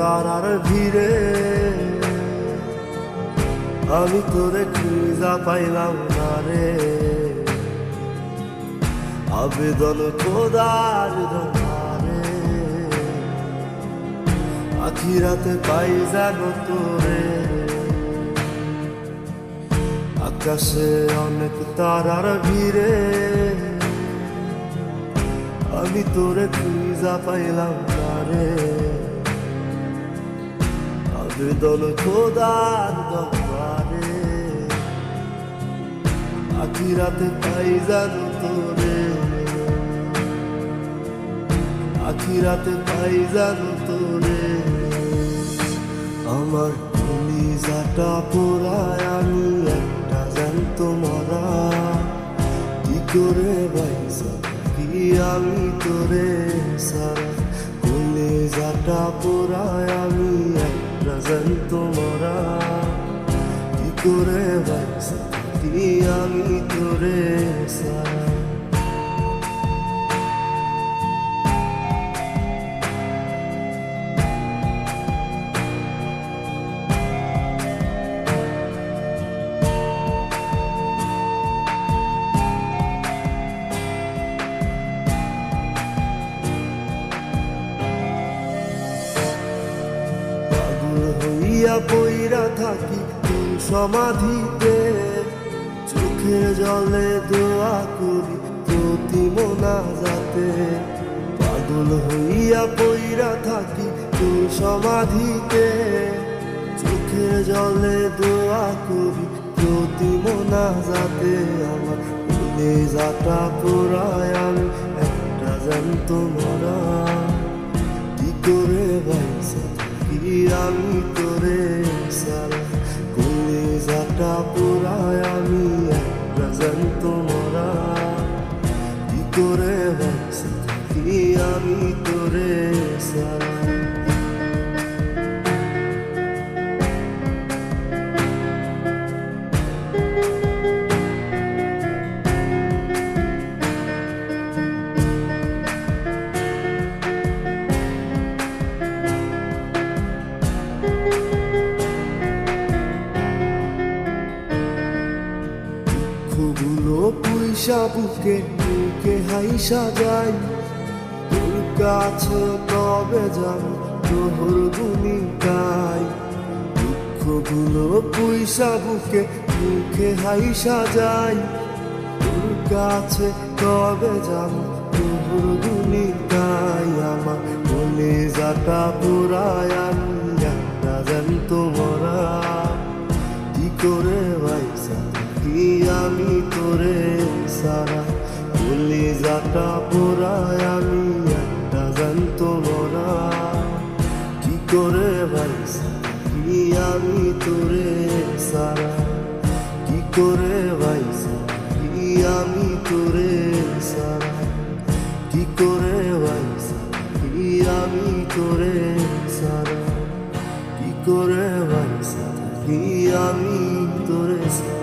তারার ভিড়ে আমি তোরে খুঁজা পাইলাম না রে। আবেদন খোদার দরবারে আখিরাতে পাই যেন তোরে। আকাশে অনেক তারার ভিড়ে আমি তোরে খুঁজা পাইলাম না রে। আবেদন খোদার দরবারে আখিরাতে পাই যেন তোরে। আখিরাতে পাই যেন তোরে। আমার কলিজাটা পোড়ায় আমি একটা জ্যান্ত মরা। কি করে বাইসা কি আমি তোরে সারা। কলিজাটা পোড়ায় আমি একটা জ্যান্ত মরা। কি করে বাইসা কি আমি তোরে সারা। হইয়া পইরা থাকি তোর সমাধিতে। চোখে জলে দোয়া করি প্রতি মোনাজাতে। পাগল হইয়া পইরা থাকি তোর সমাধিতে। চোখে জলে দোয়া করি প্রতি মোনাজাতে। আমার কলিজাটা পোড়ায় আমি একটা জ্যান্ত মরা। কি করে বাইসা কি আমি তোরে সারা। কলিজাটা পোড়ায় আমি একটা জ্যান্ত মরা। কি করে বাইসা কি আমি তোরে সারা। দুঃখগুলো পুইসা বুকে বুকে হাইসা যাই। তোর কাছে কবে যাবো তোর গুনি গাই। দুঃখগুলো পুইসা বুকে বুকে হাইসা যাই। তোর কাছে কবে যাবো তোর গুনি গাই। আমার কলিজাটা পোড়ায় আমি একটা জ্যান্ত মরা। কি করে বাইসা কি আমি তোরে সারা। কলিজাটা পোড়ায় আমি একটা জ্যান্ত মরা। কি করে বাইসা কি আমি তোরে সারা। কি করে বাইসা কি আমি তোরে সারা। কি করে বাইসা কি আমি তোরে সারা। কি করে বাইসা কি আমি তোরে সারা।